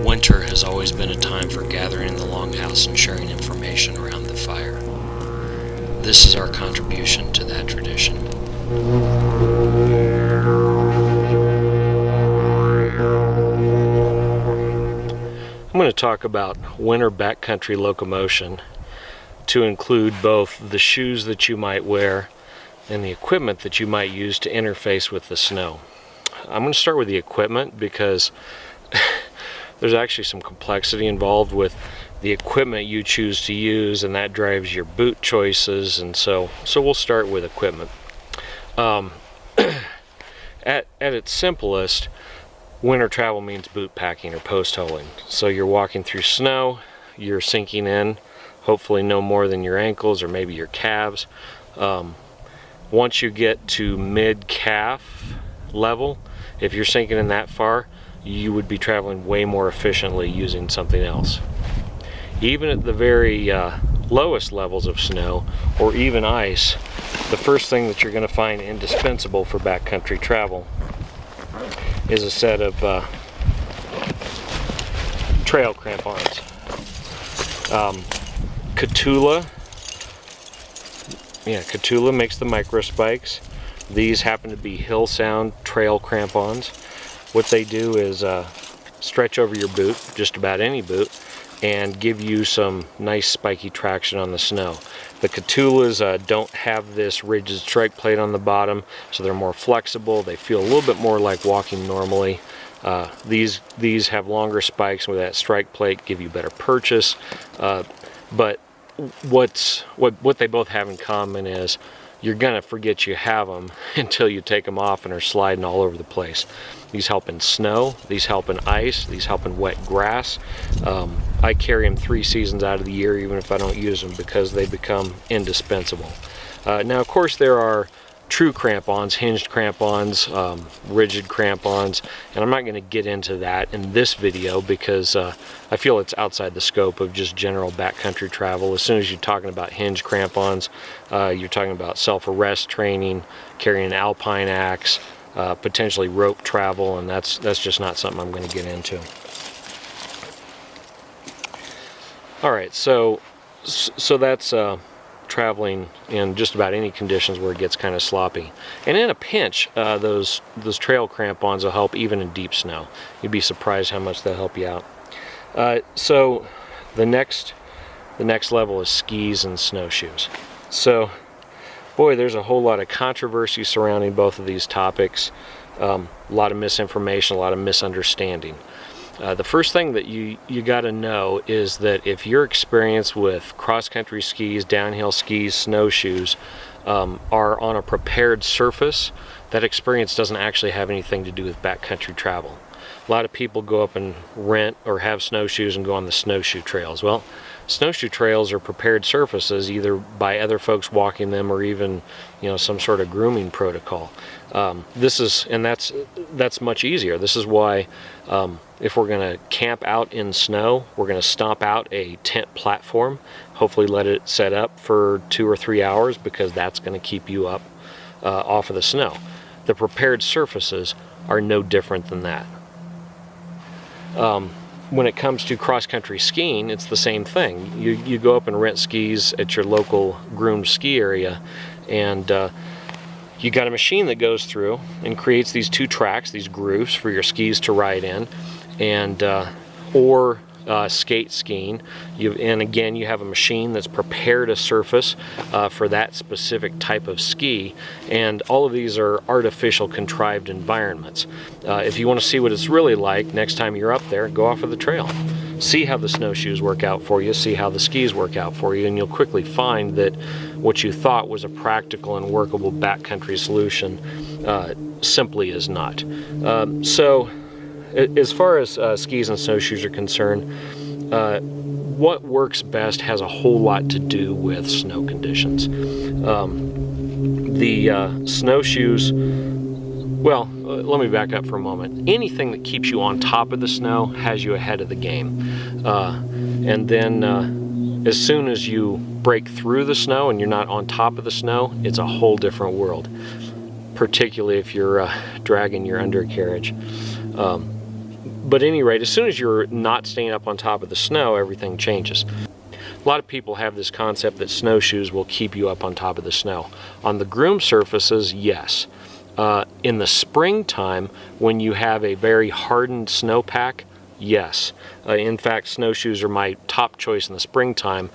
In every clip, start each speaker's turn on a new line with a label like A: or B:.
A: Winter has always been a time for gathering in the longhouse and sharing information around the fire. This is our contribution to that tradition. I'm going to talk about winter backcountry locomotion to include both the shoes that you might wear and the equipment that you might use to interface with the snow. I'm going to start with the equipment because there's actually some complexity involved with the equipment you choose to use, and that drives your boot choices, and so we'll start with equipment. At its simplest, winter travel means boot packing or post holing. So you're walking through snow, you're sinking in, hopefully no more than your ankles or maybe your calves. Once you get to mid-calf level, if you're sinking in that far, you would be traveling way more efficiently using something else. Even at the very lowest levels of snow or even ice, the first thing that you're going to find indispensable for backcountry travel is a set of trail crampons. Catula makes the micro spikes. These happen to be Hill Sound trail crampons. What they do is stretch over your boot, just about any boot, and give you some nice spiky traction on the snow. The Catulas don't have this rigid strike plate on the bottom, so they're more flexible. They feel a little bit more like walking normally. These have longer spikes with that strike plate, give you better purchase. But what they both have in common is you're gonna forget you have them until you take them off and are sliding all over the place. These help in snow, these help in ice, these help in wet grass. I carry them 3 seasons out of the year even if I don't use them because they become indispensable. Now of course there are true crampons, hinged crampons, rigid crampons, and I'm not going to get into that in this video because I feel it's outside the scope of just general backcountry travel. As soon as you're talking about hinged crampons, you're talking about self-arrest training, carrying an alpine axe, potentially rope travel, and that's just not something I'm going to get into. All right, so that's traveling in just about any conditions where it gets kind of sloppy. And in a pinch, those trail crampons will help even in deep snow. You'd be surprised how much they'll help you out. So the next level is skis and snowshoes. So boy, there's a whole lot of controversy surrounding both of these topics. A lot of misinformation, a lot of misunderstanding. The first thing that you got to know is that if you're experienced with cross-country skis, downhill skis, snowshoes are on a prepared surface, that experience doesn't actually have anything to do with backcountry travel. A lot of people go up and rent or have snowshoes and go on the snowshoe trails. Well, snowshoe trails are prepared surfaces either by other folks walking them or even some sort of grooming protocol. That's much easier. This is why if we're going to camp out in snow, we're going to stomp out a tent platform, hopefully let it set up for 2 or 3 hours because that's going to keep you up off of the snow. The prepared surfaces are no different than that. When it comes to cross-country skiing, it's the same thing. You go up and rent skis at your local groomed ski area, and you got a machine that goes through and creates these 2 tracks, these grooves for your skis to ride in, and or skate skiing. And again, you have a machine that's prepared a surface for that specific type of ski, and all of these are artificial contrived environments. If you want to see what it's really like next time you're up there, go off of the trail. See how the snowshoes work out for you, see how the skis work out for you, and you'll quickly find that what you thought was a practical and workable backcountry solution simply is not. So as far as skis and snowshoes are concerned, what works best has a whole lot to do with snow conditions. The snowshoes, well, let me back up for a moment. Anything that keeps you on top of the snow has you ahead of the game. And then as soon as you break through the snow and you're not on top of the snow, it's a whole different world, particularly if you're dragging your undercarriage. But at any rate, as soon as you're not staying up on top of the snow, everything changes. A lot of people have this concept that snowshoes will keep you up on top of the snow. On the groomed surfaces, yes. In the springtime, when you have a very hardened snowpack, yes. In fact, snowshoes are my top choice in the springtime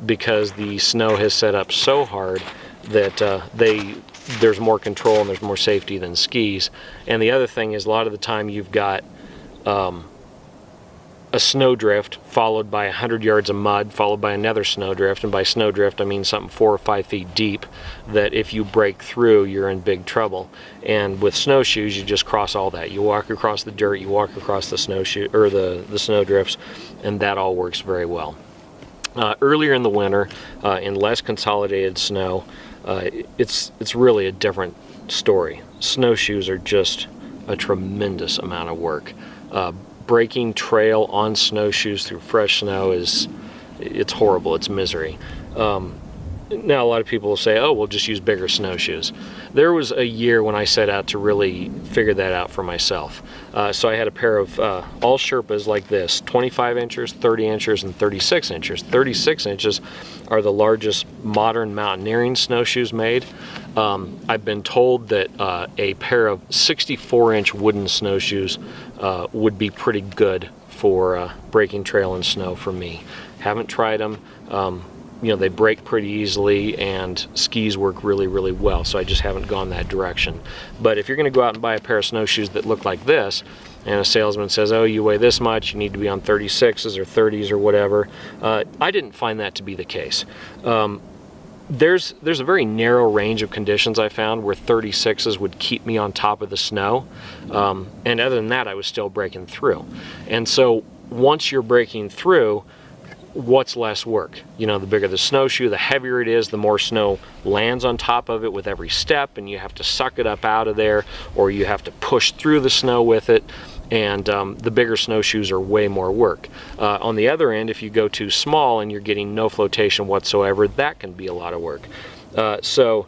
A: because the snow has set up so hard that there's more control and there's more safety than skis. And the other thing is, a lot of the time you've got a snowdrift followed by 100 yards of mud, followed by another snowdrift, and by snowdrift I mean something 4 or 5 feet deep, that if you break through, you're in big trouble. And with snowshoes, you just cross all that. You walk across the dirt, you walk across the snowshoe or the snowdrifts, and that all works very well. Earlier in the winter, in less consolidated snow, it's really a different story. Snowshoes are just a tremendous amount of work. Breaking trail on snowshoes through fresh snow it's horrible. It's misery. Now a lot of people will say, oh, we'll just use bigger snowshoes. There was a year when I set out to really figure that out for myself. So I had a pair of all Sherpas like this, 25 inches, 30 inches, and 36 inches. 36 inches are the largest modern mountaineering snowshoes made. I've been told that a pair of 64-inch wooden snowshoes would be pretty good for breaking trail and snow for me. Haven't tried them. You know, they break pretty easily and skis work really, really well, so I just haven't gone that direction. But if you're going to go out and buy a pair of snowshoes that look like this, and a salesman says, oh, you weigh this much, you need to be on 36s or 30s or whatever, I didn't find that to be the case. There's a very narrow range of conditions I found where 36s would keep me on top of the snow, and other than that I was still breaking through. And so once you're breaking through, what's less work? You know, the bigger the snowshoe, the heavier it is, the more snow lands on top of it with every step, and you have to suck it up out of there, or you have to push through the snow with it, and the bigger snowshoes are way more work. On the other end, if you go too small and you're getting no flotation whatsoever, that can be a lot of work. So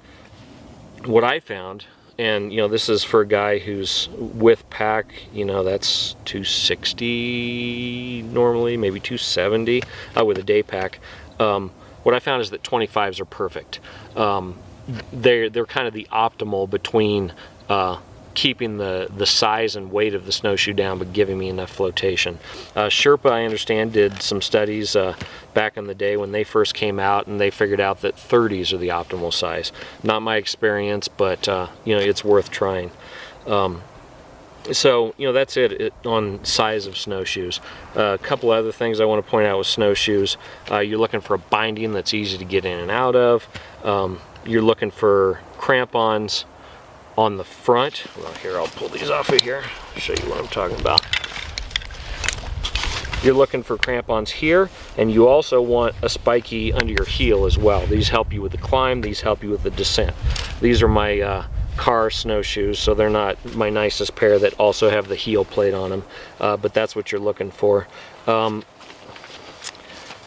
A: what I found, and you know, this is for a guy who's with pack, you know, that's 260 normally, maybe 270 with a day pack. What I found is that 25s are perfect. They're kind of the optimal between keeping the size and weight of the snowshoe down but giving me enough flotation. Sherpa, I understand, did some studies back in the day when they first came out, and they figured out that 30s are the optimal size. Not my experience, but you know, it's worth trying. So you know, that's it on size of snowshoes. A couple other things I want to point out with snowshoes. You're looking for a binding that's easy to get in and out of. You're looking for crampons on the front. Well, here, I'll pull these off of here, show you what I'm talking about. You're looking for crampons here, and you also want a spiky under your heel as well. These help you with the climb, these help you with the descent. These are my car snowshoes, so they're not my nicest pair that also have the heel plate on them, but that's what you're looking for. You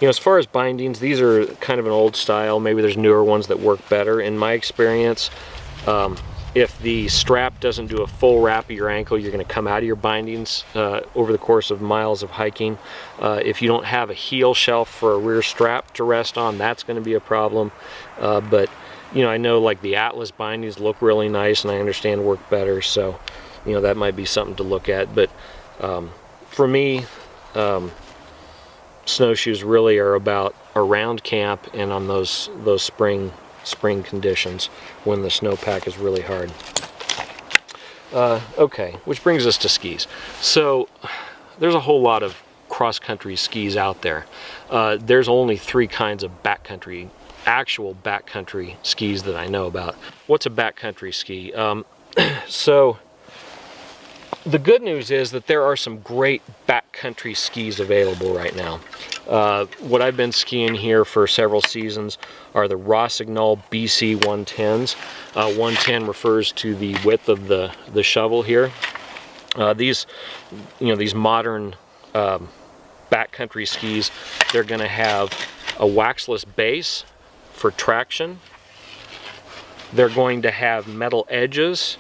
A: know, as far as bindings, these are kind of an old style. Maybe there's newer ones that work better. In my experience, if the strap doesn't do a full wrap of your ankle, you're going to come out of your bindings over the course of miles of hiking. If you don't have a heel shelf for a rear strap to rest on, that's going to be a problem. But you know, I know like the Atlas bindings look really nice, and I understand work better, so you know, that might be something to look at. But for me, snowshoes really are about around camp and on those spring conditions when the snowpack is really hard. Okay, which brings us to skis. So there's a whole lot of cross-country skis out there. There's only 3 kinds of actual backcountry skis that I know about. What's a backcountry ski? So the good news is that there are some great backcountry skis available right now. What I've been skiing here for several seasons are the Rossignol BC 110s. 110 refers to the width of the shovel here. These modern backcountry skis, they're going to have a waxless base for traction. They're going to have metal edges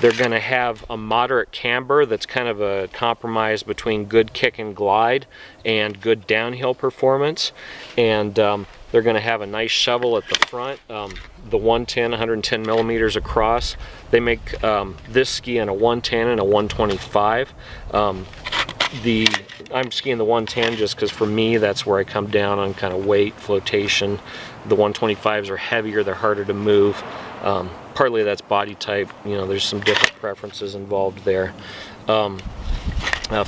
A: They're going to have a moderate camber that's kind of a compromise between good kick and glide and good downhill performance. And they're going to have a nice shovel at the front, the 110 millimeters across. They make this ski in a 110 and a 125. I'm skiing the 110 just because for me that's where I come down on kind of weight, flotation. The 125s are heavier, they're harder to move. Partly that's body type, you know, there's some different preferences involved there.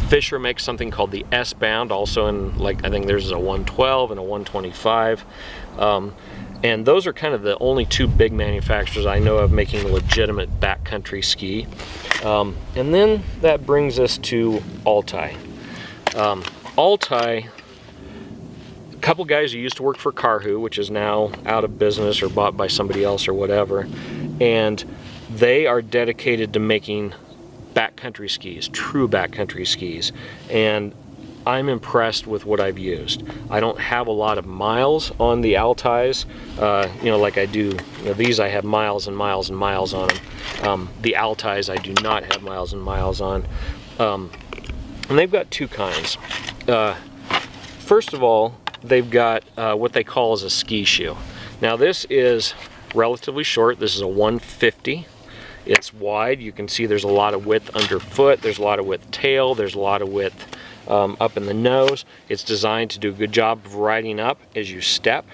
A: Fisher makes something called the S-bound, also in, like, I think there's a 112 and a 125. And those are kind of the only two big manufacturers I know of making a legitimate backcountry ski. And then that brings us to Altai. Altai, a couple guys who used to work for Karhu, which is now out of business or bought by somebody else or whatever, and they are dedicated to making backcountry skis, true backcountry skis, and I'm impressed with what I've used. I don't have a lot of miles on the Altais, you know, like I do, you know, these I have miles and miles and miles on them. The Altais I do not have miles and miles on. And they've got two kinds. First of all, they've got what they call as a ski shoe. Now this is relatively short. This is a 150. It's wide. You can see there's a lot of width underfoot. There's a lot of width tail. There's a lot of width up in the nose. It's designed to do a good job of riding up as you step.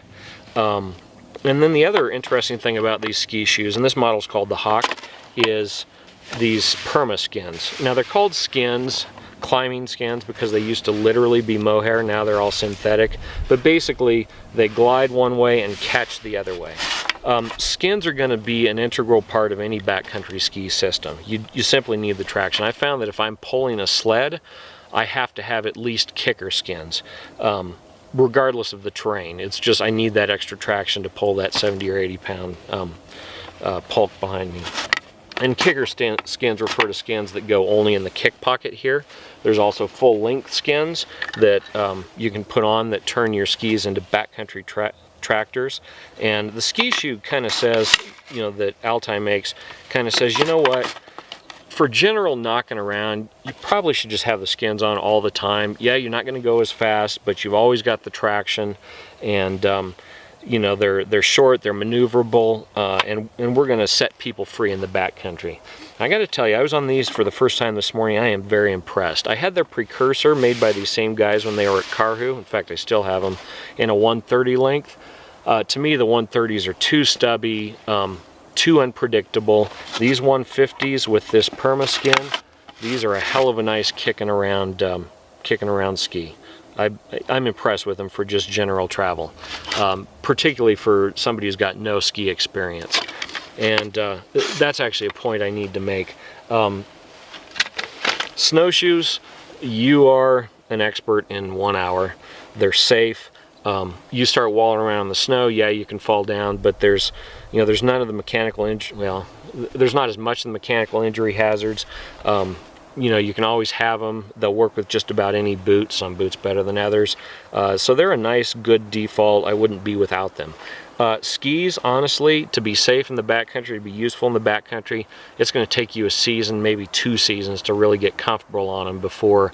A: And then the other interesting thing about these ski shoes, and this model is called the Hawk, is these perma skins. Now they're called skins, climbing skins, because they used to literally be mohair. Now they're all synthetic, but basically they glide one way and catch the other way. Skins are going to be an integral part of any backcountry ski system. You simply need the traction. I found that if I'm pulling a sled, I have to have at least kicker skins, regardless of the terrain. It's just I need that extra traction to pull that 70 or 80 pound pulk behind me. And kicker skins refer to skins that go only in the kick pocket here. There's also full length skins that you can put on that turn your skis into backcountry tractors. And the ski shoe kind of says, you know, that Altai makes, kind of says, you know what, for general knocking around, you probably should just have the skins on all the time. Yeah, you're not going to go as fast, but you've always got the traction, and you know, they're short, they're maneuverable, and we're going to set people free in the backcountry. I got to tell you, I was on these for the first time this morning. I am very impressed. I had their precursor made by these same guys when they were at Karhu. In fact, I still have them in a 130 length. To me, the 130s are too stubby, too unpredictable. These 150s with this perma skin, these are a hell of a nice kicking around ski. I'm impressed with them for just general travel, particularly for somebody who's got no ski experience. And that's actually a point I need to make. Snowshoes, you are an expert in 1 hour. They're safe. You start walling around in the snow, yeah, you can fall down, but there's none of the mechanical injury. Well, there's not as much of the mechanical injury hazards. You know, you can always have them. They'll work with just about any boot, some boots better than others. So they're a nice, good default. I wouldn't be without them. Skis, honestly, to be safe in the backcountry, to be useful in the backcountry, it's going to take you a season, maybe 2 seasons to really get comfortable on them before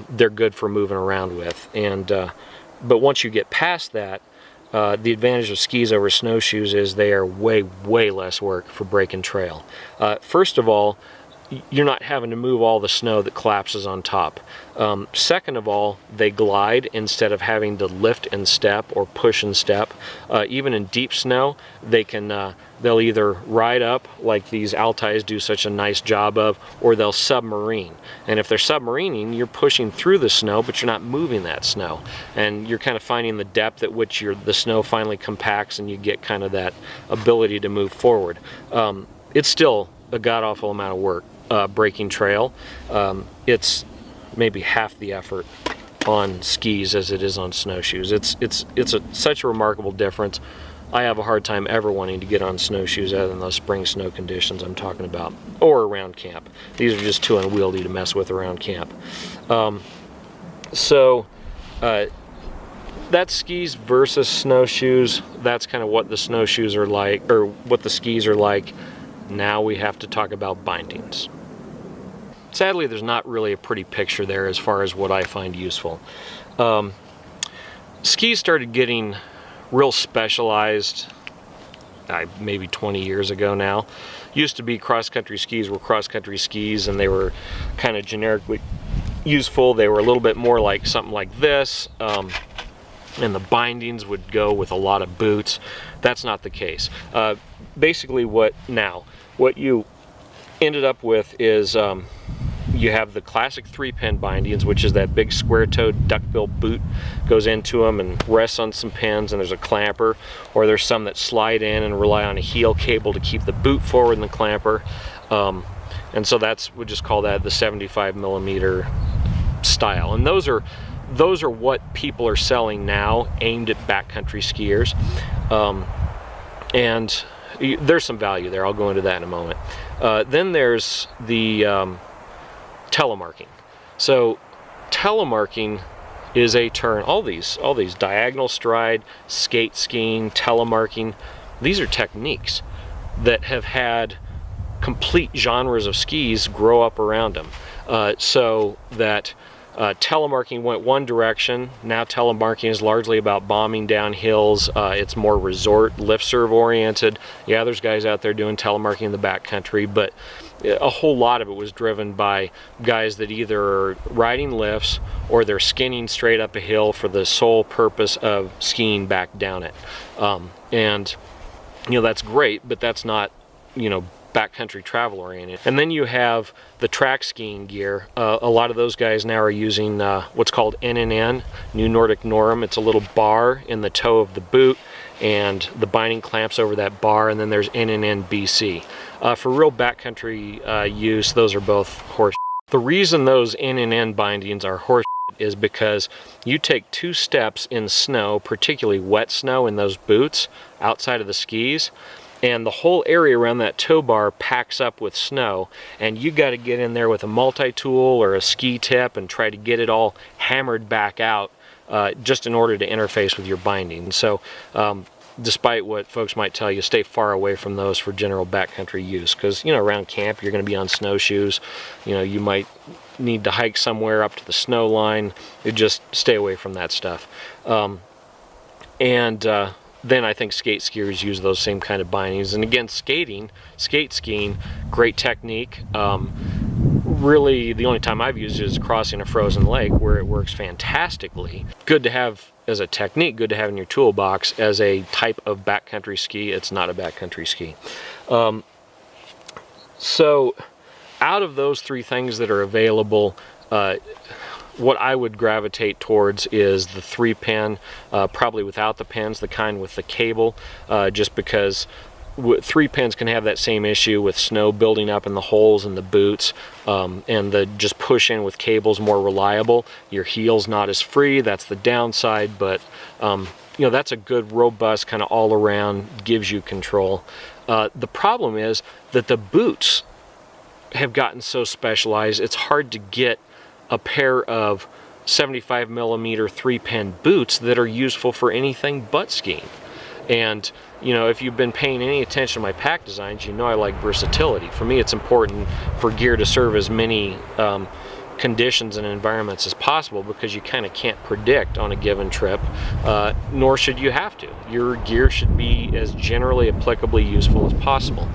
A: they're good for moving around with. And but once you get past that, the advantage of skis over snowshoes is they are way, way less work for breaking trail. First of all, you're not having to move all the snow that collapses on top. Second of all, they glide instead of having to lift and step or push and step. Even in deep snow, they'll either ride up like these Altais do such a nice job of, or they'll submarine. And if they're submarining, you're pushing through the snow, but you're not moving that snow. And you're kind of finding the depth at which the snow finally compacts and you get kind of that ability to move forward. It's still a god-awful amount of work. Breaking trail. It's maybe half the effort on skis as it is on snowshoes. It's such a remarkable difference. I have a hard time ever wanting to get on snowshoes other than those spring snow conditions I'm talking about, or around camp. These are just too unwieldy to mess with around camp. That's skis versus snowshoes. That's kind of what the snowshoes are like, or what the skis are like. Now we have to talk about bindings. Sadly, there's not really a pretty picture there as far as what I find useful. Skis started getting real specialized maybe 20 years ago now. Used to be cross-country skis were cross-country skis, and they were kind of generically useful. They were a little bit more like something like this, and the bindings would go with a lot of boots. That's not the case. Basically what you ended up with is you have the classic 3-pin bindings, which is that big square-toed duckbill boot goes into them and rests on some pins, and there's a clamper, or there's some that slide in and rely on a heel cable to keep the boot forward in the clamper, and so we just call that the 75mm style. And those are what people are selling now, aimed at backcountry skiers, and there's some value there. I'll go into that in a moment. Then there's the telemarking. So telemarking is a turn. All these diagonal stride, skate skiing, telemarking, these are techniques that have had complete genres of skis grow up around them. So that telemarking went one direction. Now telemarking is largely about bombing down hills. It's more resort, lift serve oriented. Yeah, there's guys out there doing telemarking in the backcountry, but a whole lot of it was driven by guys that either are riding lifts or they're skinning straight up a hill for the sole purpose of skiing back down it. And that's great, but that's not backcountry travel oriented. And then you have the track skiing gear. A lot of those guys now are using what's called NNN, New Nordic Norm. It's a little bar in the toe of the boot, and the binding clamps over that bar, and then there's NNN BC. For real backcountry use, those are both horse. The reason those NNN bindings are horse is because you take 2 steps in snow, particularly wet snow, in those boots outside of the skis, and the whole area around that tow bar packs up with snow, and you got to get in there with a multi-tool or a ski tip and try to get it all hammered back out just in order to interface with your binding. So despite what folks might tell you, stay far away from those for general backcountry use, because around camp you're going to be on snowshoes. You might need to hike somewhere up to the snow line. You just stay away from that stuff. Then I think skate skiers use those same kind of bindings. And again, skate skiing, great technique. Really, the only time I've used it is crossing a frozen lake, where it works fantastically. Good to have as a technique, good to have in your toolbox. As a type of backcountry ski, it's not a backcountry ski. So out of those 3 things that are available, what I would gravitate towards is the 3-pin, probably without the pins, the kind with the cable, just because 3 pins can have that same issue with snow building up in the holes in the boots, and the just push in with cables more reliable. Your heel's not as free, that's the downside, but that's a good, robust, kind of all around, gives you control. The problem is that the boots have gotten so specialized, it's hard to get a pair of 75mm 3-pin boots that are useful for anything but skiing. And if you've been paying any attention to my pack designs, I like versatility. For me, it's important for gear to serve as many conditions and environments as possible, because you kind of can't predict on a given trip, nor should you have to. Your gear should be as generally applicably useful as possible.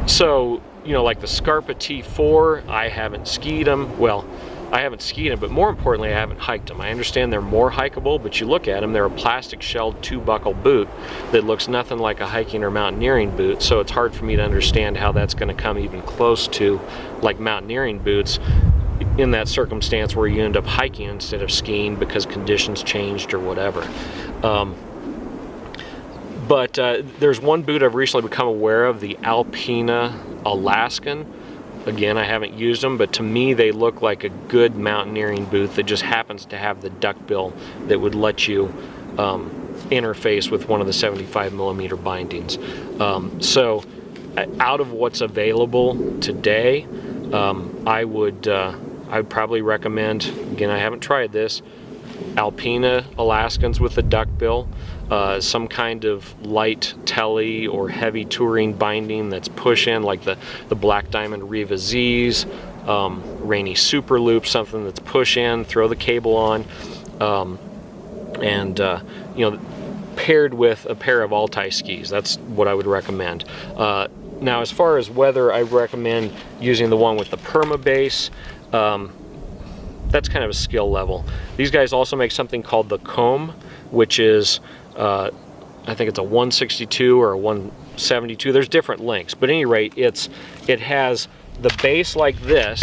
A: So like the Scarpa T4, I haven't skied them. Well, I haven't skied them, but more importantly, I haven't hiked them. I understand they're more hikeable, but you look at them, they're a plastic shelled 2-buckle boot that looks nothing like a hiking or mountaineering boot, so it's hard for me to understand how that's going to come even close to like mountaineering boots in that circumstance where you end up hiking instead of skiing because conditions changed or whatever. But there's one boot I've recently become aware of, the Alpina Alaskan. Again, I haven't used them, but to me they look like a good mountaineering boot that just happens to have the duckbill that would let you interface with one of the 75mm bindings. So out of what's available today, I'd probably recommend, again, I haven't tried this, Alpina Alaskans with the duckbill. some kind of light telly or heavy touring binding that's push-in, like the Black Diamond Riva Z's, Rainy Super Loop, something that's push-in, throw the cable on, and you know, paired with a pair of Altai skis. That's what I would recommend. Now, as far as weather, I recommend using the one with the perma base. That's kind of a skill level. These guys also make something called the comb, which is I think it's a 162 or a 172. There's different lengths, but at any rate, it has the base like this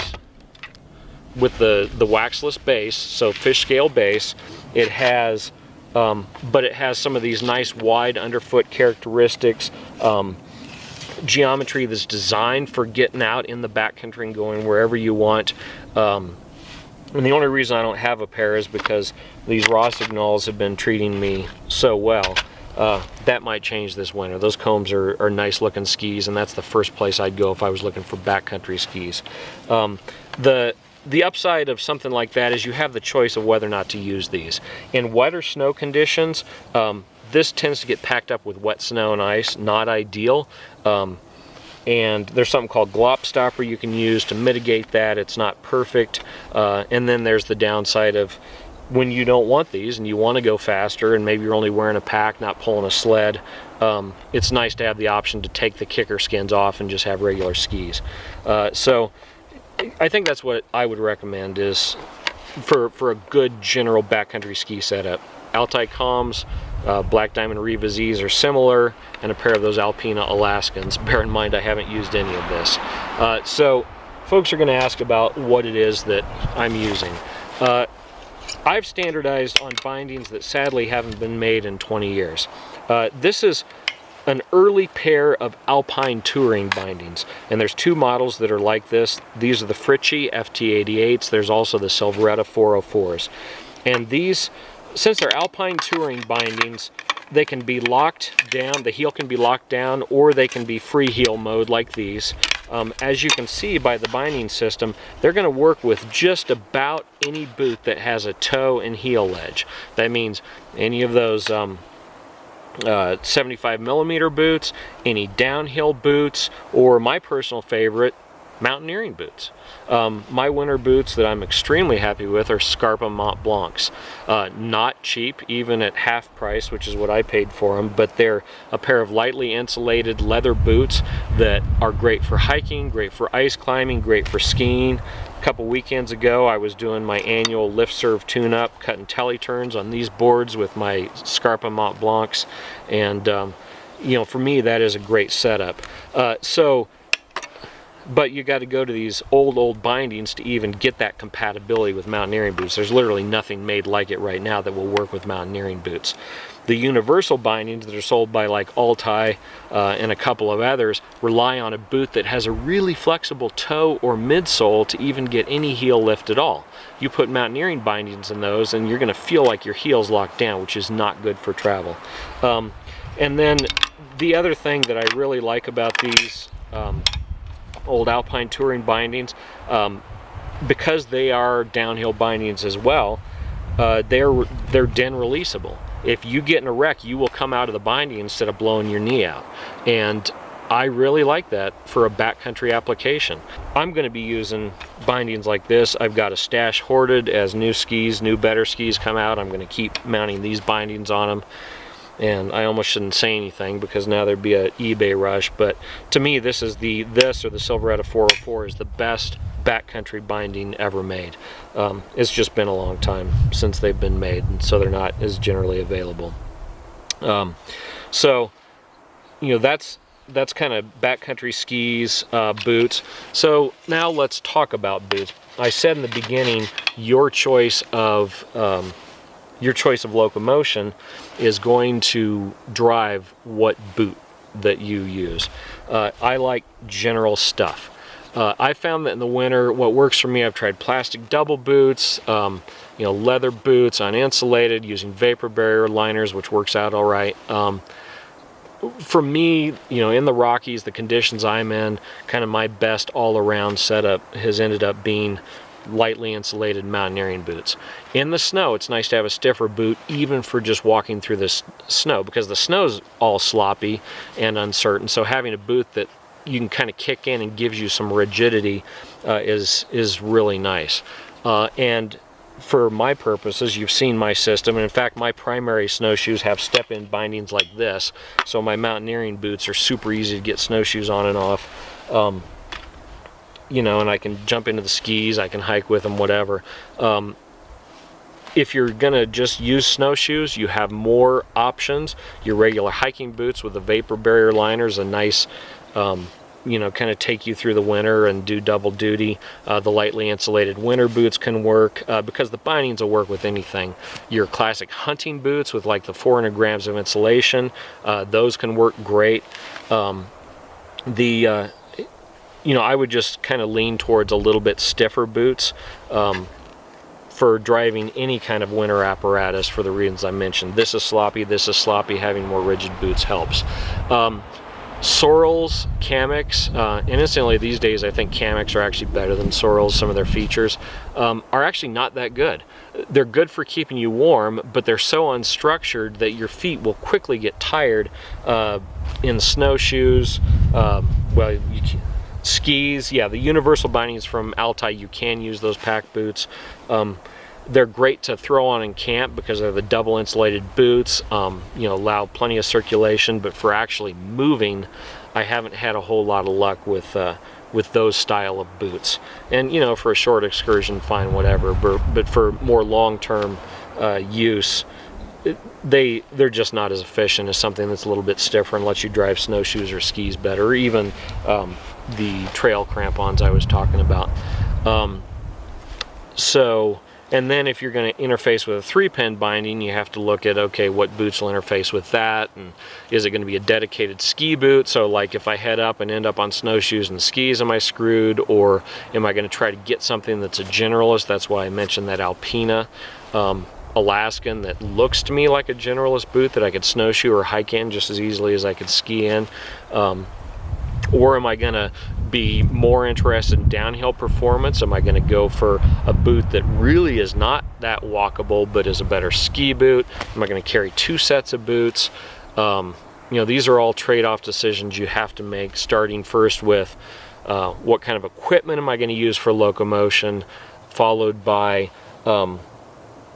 A: with the waxless base, so fish scale base. It has, but it has some of these nice wide underfoot characteristics. Geometry that's designed for getting out in the backcountry and going wherever you want. And the only reason I don't have a pair is because these Rossignol's have been treating me so well. That might change this winter. Those combs are nice looking skis, and that's the first place I'd go if I was looking for backcountry skis. The upside of something like that is you have the choice of whether or not to use these. In wetter snow conditions, this tends to get packed up with wet snow and ice, not ideal. And there's something called glop stopper you can use to mitigate that. It's not perfect. And then there's the downside of when you don't want these and you want to go faster and maybe you're only wearing a pack, not pulling a sled, it's nice to have the option to take the kicker skins off and just have regular skis. So I think that's what I would recommend is for a good general backcountry ski setup. Altai Coms, Black Diamond Riva Z's are similar, and a pair of those Alpina Alaskans. Bear in mind I haven't used any of this. So folks are going to ask about what it is that I'm using. I've standardized on bindings that sadly haven't been made in 20 years. This is an early pair of Alpine touring bindings, and there's two models that are like this. These are the Fritchie FT88s. There's also the Silveretta 404s. And these, since they're Alpine touring bindings, they can be locked down, the heel can be locked down, or they can be free heel mode like these. As you can see by the binding system, they're going to work with just about any boot that has a toe and heel ledge. That means any of those 75mm boots, any downhill boots, or my personal favorite, mountaineering boots. My winter boots that I'm extremely happy with are Scarpa Mont Blancs. Not cheap, even at half price, which is what I paid for them, but they're a pair of lightly insulated leather boots that are great for hiking, great for ice climbing, great for skiing. A couple weekends ago, I was doing my annual lift serve tune-up, cutting telly turns on these boards with my Scarpa Mont Blancs, and you know, for me, that is a great setup. But you got to go to these old bindings to even get that compatibility with mountaineering boots. There's literally nothing made like it right now that will work with mountaineering boots. The universal bindings that are sold by like Altai and a couple of others rely on a boot that has a really flexible toe or midsole to even get any heel lift at all. You put mountaineering bindings in those and you're going to feel like your heel's locked down, which is not good for travel. And then the other thing that I really like about these old Alpine touring bindings, because they are downhill bindings as well, they're den releasable. If you get in a wreck, you will come out of the binding instead of blowing your knee out. And I really like that for a backcountry application. I'm going to be using bindings like this. I've got a stash hoarded as new skis, new better skis come out. I'm going to keep mounting these bindings on them. And I almost shouldn't say anything because now there'd be an eBay rush, but to me this or the Silveretta 404 is the best backcountry binding ever made. It's just been a long time since they've been made, and so they're not as generally available. So you know, that's kind of backcountry skis, boots. So now let's talk about boots. I said in the beginning, your choice of Locomotion is going to drive what boot that you use. I like general stuff. I found that in the winter, what works for me, I've tried plastic double boots, you know, leather boots, uninsulated, using vapor barrier liners, which works out all right. For me, you know, in the Rockies, the conditions I'm in, kind of my best all-around setup has ended up being lightly insulated mountaineering boots. In the snow, it's nice to have a stiffer boot, even for just walking through this snow, because the snow's all sloppy and uncertain. So having a boot that you can kind of kick in and gives you some rigidity is really nice. And for my purposes, you've seen my system, and in fact my primary snowshoes have step-in bindings like this, so my mountaineering boots are super easy to get snowshoes on and off. You know, and I can jump into the skis, I can hike with them, whatever. If you're gonna just use snowshoes, you have more options. Your regular hiking boots with the vapor barrier liners, a nice you know, kind of take you through the winter and do double duty. The lightly insulated winter boots can work because the bindings will work with anything. Your classic hunting boots with like the 400 grams of insulation, those can work great. You know, I would just kind of lean towards a little bit stiffer boots for driving any kind of winter apparatus for the reasons I mentioned. This is sloppy, having more rigid boots helps. Sorels, Kamiks, and incidentally these days I think Kamiks are actually better than Sorels. Some of their features are actually not that good. They're good for keeping you warm, but they're so unstructured that your feet will quickly get tired in snowshoes. Well, skis, yeah, the universal bindings from Altai, you can use those pack boots. They're great to throw on in camp because they're the double insulated boots, you know, allow plenty of circulation, but for actually moving, I haven't had a whole lot of luck with those style of boots. And, you know, for a short excursion, fine, whatever, but for more long-term use, they're just not as efficient as something that's a little bit stiffer and lets you drive snowshoes or skis better, or even the trail crampons I was talking about. And then if you're going to interface with a 3-pin binding, you have to look at, okay, what boots will interface with that, and is it going to be a dedicated ski boot? So like if I head up and end up on snowshoes and skis, am I screwed? Or am I going to try to get something that's a generalist? That's why I mentioned that Alpina Alaskan that looks to me like a generalist boot that I could snowshoe or hike in just as easily as I could ski in. Or am I going to be more interested in downhill performance? Am I going to go for a boot that really is not that walkable but is a better ski boot? Am I going to carry 2 sets of boots? You know, these are all trade-off decisions you have to make, starting first with what kind of equipment am I going to use for locomotion, followed by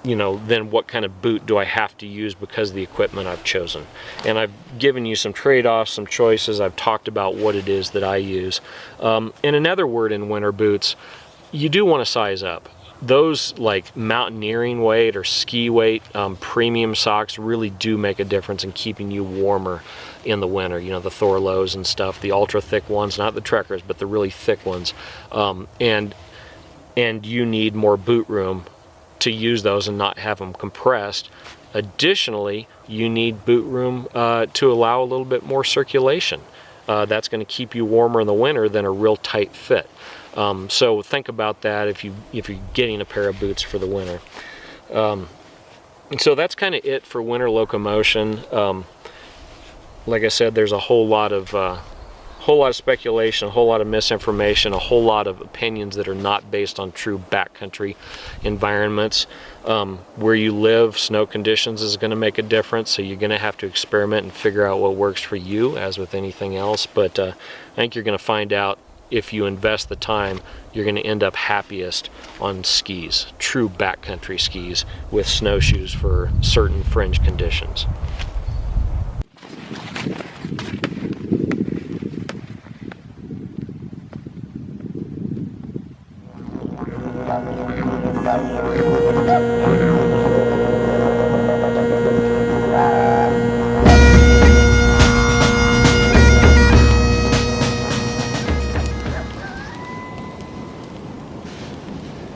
A: you know, then what kind of boot do I have to use because of the equipment I've chosen. And I've given you some trade-offs, some choices. I've talked about what it is that I use. And another word in winter boots, you do want to size up. Those like mountaineering weight or ski weight premium socks really do make a difference in keeping you warmer in the winter. You know, the Thorlos and stuff, the ultra thick ones, not the Trekkers, but the really thick ones. And you need more boot room to use those and not have them compressed. Additionally, you need boot room to allow a little bit more circulation. That's going to keep you warmer in the winter than a real tight fit. So think about that if you're getting a pair of boots for the winter. So that's kind of it for winter locomotion. Like I said, there's a whole lot of speculation, a whole lot of misinformation, a whole lot of opinions that are not based on true backcountry environments. Where you live, snow conditions is going to make a difference, so you're going to have to experiment and figure out what works for you, as with anything else. But I think you're going to find out, if you invest the time, you're going to end up happiest on skis, true backcountry skis with snowshoes for certain fringe conditions.